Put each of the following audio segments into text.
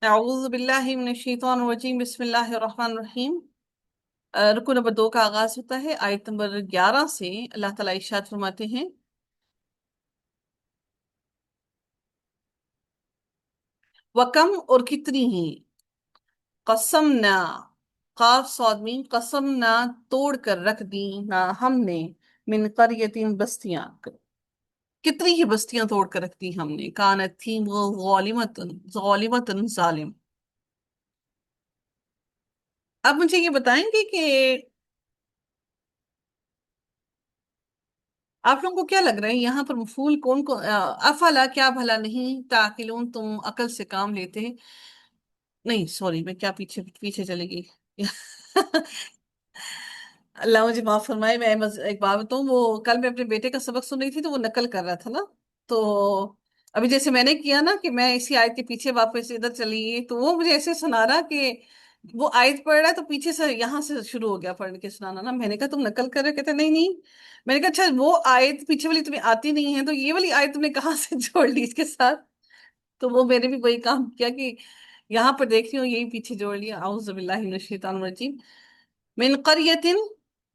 अऊज़ु बिल्लाहि मिनश शैतानिर रजीम बिस्मिल्लाहिर रहमानिर रहीम। रुकू नंबर 2 का आगाज होता है आयत नंबर 11 से। अल्लाह ताला इरशाद फरमाते हैं, वकम और कितनी ही, कसमना, काफ साद मीम, कसमना तोड़ कर रख दी ना हमने, मिन करियतिन बस्तियां, कितनी ही बस्तियां तोड़ कर रख दी हमने, कानत थी वो ज़ालिमतन ज़ालिमतन जालिम। अब मुझे ये बताएंगे कि आप लोगों को क्या लग रहा है यहाँ पर मफूल कौन को अफला क्या भला नहीं ताकिलून तुम अकल से काम लेते। नहीं सॉरी, मैं क्या पीछे पीछे चली गई। अल्लाह मुझे माफ फरमाए। एक बात बताऊं, वो कल मैं अपने बेटे का सबक सुन रही थी तो वो नकल कर रहा था ना। तो अभी जैसे मैंने किया ना कि मैं इसी आयत के पीछे वापस इधर चली गई, तो वो मुझे ऐसे सुना रहा कि वो आयत पढ़ रहा है तो पीछे से यहाँ से शुरू हो गया पढ़ के सुनाना ना। मैंने कहा तुम नकल कर रहे हो? कहते नहीं नहीं। मैंने कहा अच्छा, वो आयत पीछे वाली तुम्हें आती नहीं है तो ये वाली आयत तुमने कहाँ से जोड़ ली इसके साथ? तो वो मैंने भी वही काम किया कि यहाँ पर देख रही हूँ यही पीछे जोड़ लिया। आऊज़ु बिल्लाहि मिनश शैतानिर रजीम। मिन करियतिन,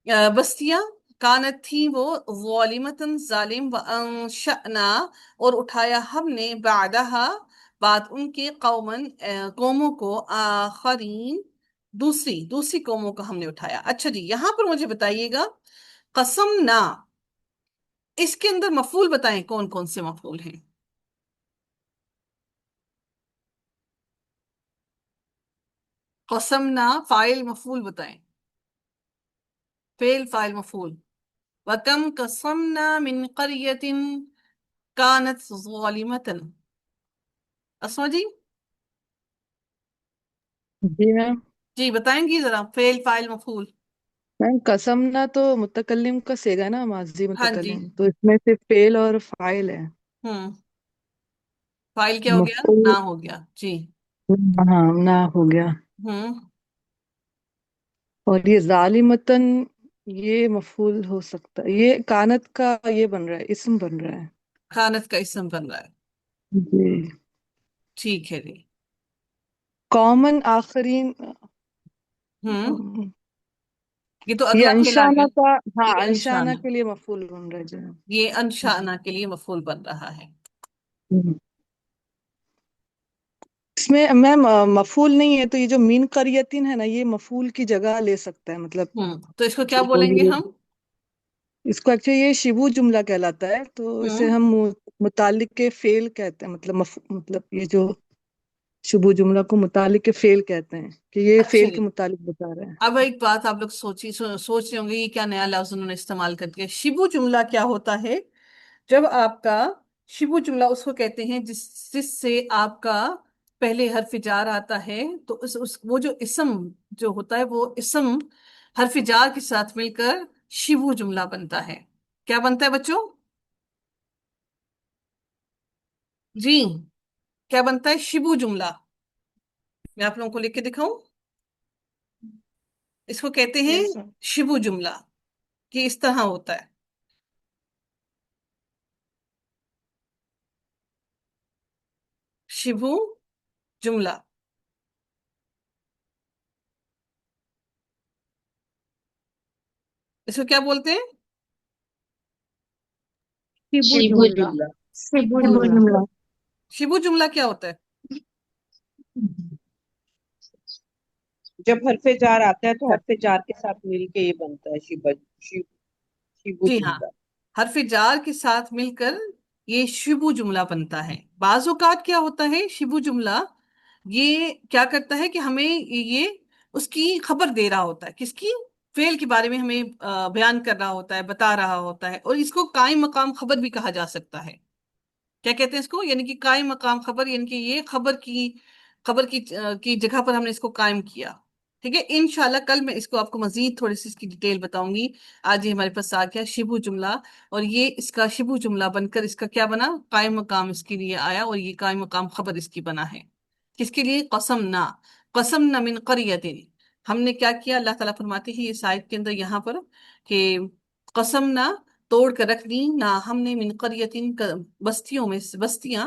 बस्तियां, कानत थी वो, ज़ालिमतन जालिम, व अंशअना और उठाया हमने, बादहा बाद उनके, कौमन कौमों को, आखरीन दूसरी दूसरी कौमों को हमने उठाया। अच्छा जी, यहाँ पर मुझे बताइएगा, कसम ना, इसके अंदर मफूल बताएं कौन कौन से मफूल हैं। कसम ना फाइल मफूल बताएं, फेल फाइल मफूल। वकम कसमना मिन करियतिन कानत ज़ालिमतन। अस्मा जी, जी मैम। जी बताएंगी जरा फेल फाइल मफूल। मैम कसम ना तो मुतकल्लिम का सेगा ना, माजी हाँ जी। मुतकल्लिम, तो इसमें से फेल और फाइल है। हम्म। फाइल क्या हो गया? मफूल। ना हो गया जी। हाँ, ना हो गया। हम्म। और ये जालिमतन, ये मफूल हो सकता है, ये कानत का ये बन रहा है, इस्म बन रहा है। खानत का इसम बन रहा है। जी। ठीक है जी। कॉमन आखरीन। हम्म। अम, ये तो ये अगला फेल आ अनशाना गया। का। हाँ, ये अनशाना अनशाना, के लिए मफूल बन रहा है जो। ये अनशाना के लिए मफूल बन रहा है। हम्म। इसमें मैम मफूल नहीं है, तो ये जो मीन करियतिन है ना, ये मफूल की जगह ले सकता है, मतलब तो इसको क्या बोलेंगे हम? इसको एक्चुअली ये शिबू जुमला कहलाता है, तो इसे हम्म। हम मुतालिक के फेल कहते हैं, मतलब मतलब ये जो शुबू जुमला को मुतालिक के फेल कहते हैं, कि ये अच्छा फेल जी। के मुतालिक बता रहे हैं। अब एक बात आप लोग सोच रहे होंगे ये क्या नया लफ्ज उन्होंने इस्तेमाल कर दिया। शिबू जुमला क्या होता है? जब आपका शिबू जुमला उसको कहते हैं जिससे आपका पहले हर्फ जार आता है, तो उस वो जो इसम जो होता है वो इसम हर्फ जार के साथ मिलकर शिबू जुमला बनता है। क्या बनता है बच्चों? जी, क्या बनता है शिबू जुमला? मैं आप लोगों को लिख के दिखाऊं? इसको कहते हैं यस सर। शिबू जुमला, कि इस तरह होता है। शिबू जुमला, इसको क्या बोलते हैं? शिबू शिबु जुमला। जुमला। शिबू शिबू जुमला। जुमला। शिबू जुमला क्या होता है? जब हरफे जार आता है तो हरफे जार के साथ मिलके ये बनता है शिबु जी हाँ, जुमला। हरफ जार के साथ मिलकर ये शिबू जुमला बनता है। बाज़ औक़ात क्या होता है शिबू जुमला, ये क्या करता है कि हमें ये उसकी खबर दे रहा होता है। किसकी? फेल के बारे में हमें बयान कर रहा होता है, बता रहा होता है। और इसको कायम मकाम खबर भी कहा जा सकता है। क्या कहते हैं इसको? यानी कि कायम मकाम खबर, यानी कि ये खबर की जगह पर हमने इसको कायम किया। ठीक है, इंशाल्लाह कल मैं इसको आपको मजीद थोड़ी सी इसकी डिटेल बताऊंगी। आज ये हमारे पास आ गया शिबू जुमला, और ये इसका शिबू जुमला बनकर इसका क्या बना, कायम मकाम इसके लिए आया, और ये कायम मकाम खबर इसकी बना है। किसके लिए? कसम ना मिन करियतिन। हमने क्या किया, अल्लाह ताला फरमाते हैं इस आयत के अंदर यहाँ पर कि कसम ना तोड़ कर रख दी ना हमने, मिन करियतिन बस्तियों में से, बस्तियां,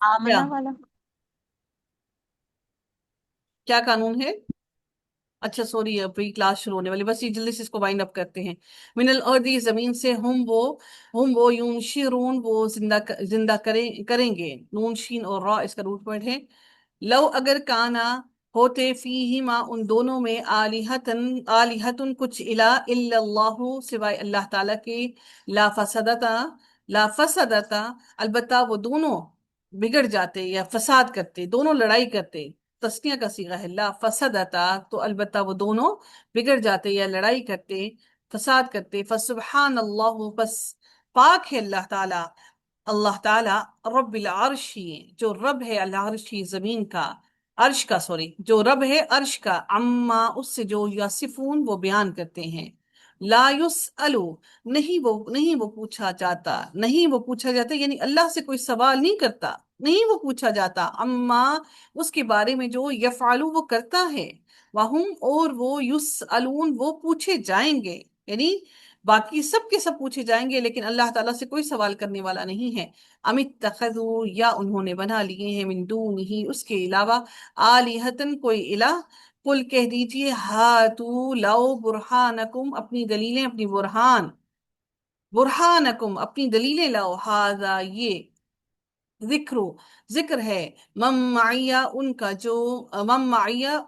क्या आमना वाला। क्या कानून है? अच्छा सॉरी, अभी क्लास शुरू होने वाली, बस ये जल्दी से इसको वाइंड अप करते हैं। मिनल अर्दी, जमीन से, हम वो यूनशिरून, वो जिंदा करेंगे। नून शीन और रा इसका रूट वर्ड है। लो अगर काना, होते फीहिमा उन दोनों में, आलिहतन कुछ इला, इल्लल्लाहु सिवाय अल्लाह ताला के, ला फसदता, ला फसदता अलबत्ता वो दोनों बिगड़ जाते या फसाद करते, दोनों लड़ाई करते। तस्निया का सीगा है, ला फसदता तो अलबत्ता वो दोनों बिगड़ जाते या लड़ाई करते, फसाद करते। फसुबहान अल्लाह, बस पाक है अल्लाह ताला, अल्लाह ताला रब्बिल अर्शी, जो रब है अल अर्शी जमीन का, अर्श का सॉरी, जो रब है अर्श का, अम्मा उससे जो यासिफून वो बयान करते हैं। ला युसअलु, नहीं वो पूछा जाता, नहीं वो पूछा जाता, यानी अल्लाह से कोई सवाल नहीं करता, नहीं वो पूछा जाता, अम्मा उसके बारे में जो यफालू वो करता है, वहुम और वो युसअलून वो पूछे जाएंगे, यानी बाकी सब के सब पूछे जाएंगे, लेकिन अल्लाह ताला से कोई सवाल करने वाला नहीं है। अमित तखजू, या उन्होंने बना लिए हैं, मिन दूनिही उसके अलावा, आलिहतन कोई इलाह। कुल कह दीजिए, हातू लाओ बुरहानकुम अपनी दलीलें, अपनी बुरहानकुम अपनी दलीलें लाओ, हाजा ये, जिक्रो जिक्र है, मम उनका जो, मम माइया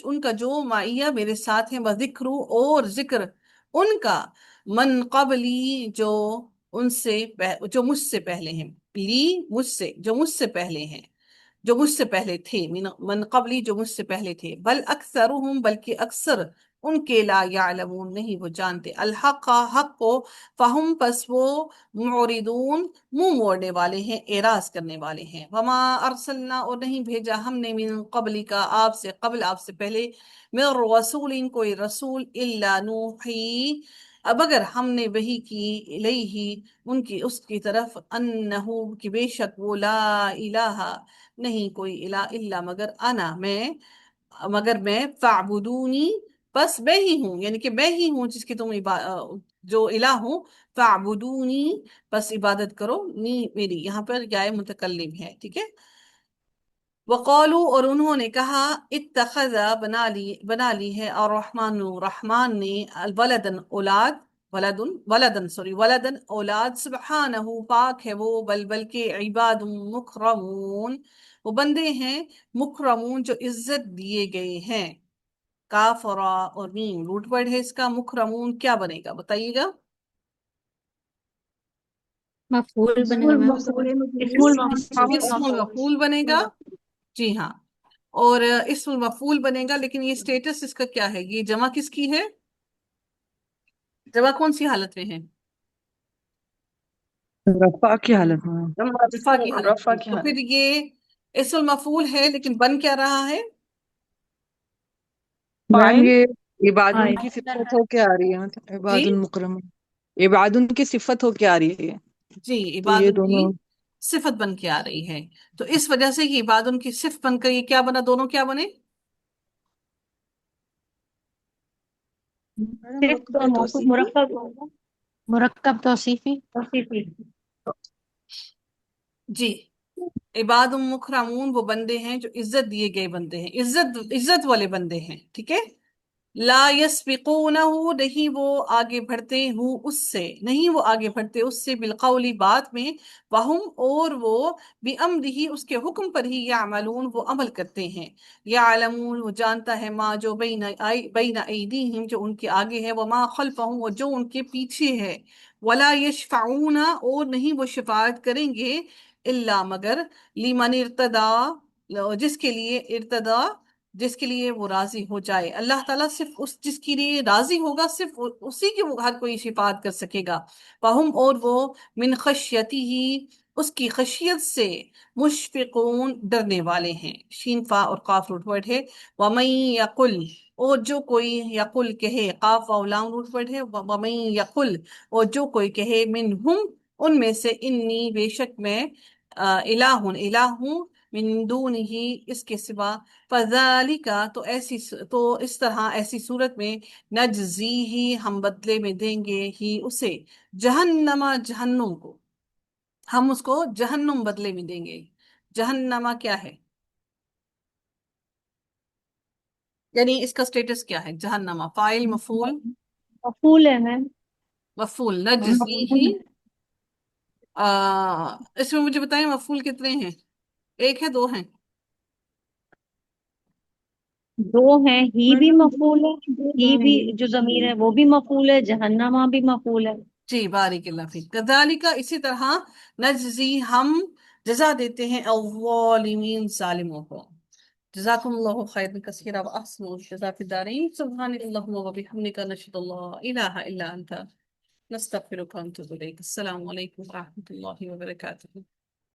उनका जो माइया मेरे साथ है, व जिक्रू और जिक्र उनका, मन कबली जो जो मुझसे पहले हैं, ली मुझसे, जो मुझसे पहले हैं, जो मुझसे पहले थे, मन कबली जो मुझसे पहले थे, बल अक्सरुहुम बल्कि अक्सर उनके, ला यालमून नहीं वो जानते, अल हक हक को, फहुम पस वो, मुरिदून मुंह मोड़ने वाले हैं, एराज करने वाले हैं। वमा अरसलना और नहीं भेजा हमने, मिन कबली का आपसे, कबल आपसे पहले, मिन रसूलिन कोई रसूल, इल्ला नूही अब अगर हमने वही की, इलैही उनकी उसकी तरफ, अन्नहु कि बेशक वो, ला इलाहा नहीं कोई इला, इल्ला मगर मैं, फाबुदूनी बस मैं ही हूँ, यानी कि मैं ही हूँ जिसकी तुम जो इला हूँ, फाबुदूनी बस इबादत करो, नी मेरी, यहाँ पर गाय मुतकल्लिम है, ठीक है। वक़ालू और उन्होंने कहा, इत्तखज़ा बना ली है, और रहमान ने, अल वलदन औलाद, वलदन औलाद, सुब्हानहू पाक है वो, बल के, इबाद मुकरमून वो बंदे हैं, मुकरमून जो इज्जत दिए गए हैं। काफ और रा और मीम रूट वर्ड है इसका। मुकरमून क्या बनेगा बताइएगा? मफूल बनेगा मैम। इस्मुल इस्मुल मफूल। मफूल बनेगा, जी हाँ। और इस्मुल मफूल बनेगा, लेकिन ये स्टेटस इसका क्या है, ये जमा किसकी है, जमा कौन सी हालत में है? रफा की हालत में। रफा की हालत में, तो फिर ये इस्मुल मफूल है, लेकिन बन क्या रहा है? Ma'am file. ये इबादुन की फाइल। सिफत होके आ रही है, मतलब जी इबादुल मुकरम, इबादुन की सिफत होके आ रही है, जी, तो ये इबादुन की दोनों। सिफत बन के आ रही है, तो इस वजह से ये इबादुन की सिफत बनकर ये क्या बना, दोनों क्या बने? मैडम सिर्फ तो मुरक्कब होगा। मुरक्कब तौसीफी। तौसीफी। जी, इबाद मुकरमून वो बंदे हैं जो इज्जत दिए गए बंदे हैं, इज्जत इज्जत वाले बंदे हैं, ठीक है। ला यस्बिकूनहु नहीं वो आगे बढ़ते हूँ उससे, नहीं वो आगे बढ़ते उससे, बिलकौली बात में, वहुम और वो, बिअम्रिही उसके हुक्म पर ही, यामलून वो अमल करते हैं। यालमून वो जानता है, माँ जो बैना ऐदीहिम जो उनके आगे है, व मा खल्फहुम वो जो उनके पीछे है। वला यशफऊना और नहीं वो शिफात करेंगे, इल्ला मगर, लिमन इर्तदा जिसके लिए, इर्तदा जिसके लिए वो राजी हो जाए, अल्लाह ताला सिर्फ उस जिसके लिए राजी होगा, सिर्फ उसी की वो हर कोई शिफात कर सकेगा। वहुम और वो, मिन खशियती ही उसकी खशियत से, मुशफिकून डरने वाले हैं। शीन फा और काफ रूट वर्ड है। वमई यकुल और जो कोई, यकुल कहे, काफ वाव लाम रूट वर्ड है। वमई यकुल और जो कोई कहे, मिन हुम उनमें से, इन्नी बेशक मैं, इलाहुन इलाहूं, मिन दूनिही इसके सिवा, फज़ालिका तो इस तरह ऐसी सूरत में, नजजी ही हम बदले में देंगे ही उसे, जहन्नमा जहन्नुम को, हम उसको जहन्नुम बदले में देंगे। जहन्नमा क्या है, यानी इसका स्टेटस क्या है? जहन्नमा फाइल मफूल मफूल है मैम। मफूल नजज़ीही। इसमें मुझे बताएं मफूल कितने हैं, एक है दो हैं? दो हैं, ही भी मफूल है, ही भी जो जमीर है वो भी मफूल है, जहन्नमा भी मफूल है। जी बारिकल्लाह फीक। कज़ालिका इसी तरह, नजज़ी हम जजा देते हैं अव्वालिमीन जालिमों को। जज़ाकुमुल्लाहु खैरन कसीरा व अहसनुल जज़ा फिद दारैन। सुब्हानकल्लाहुम्मा व बिहम्दिका नशहदु अल्ला इलाहा इल्ला अंता नस्तगफिरुका व नतूबु इलैक। अस्सलामु अलैकुम व रहमतुल्लाहि व बरकातुहू।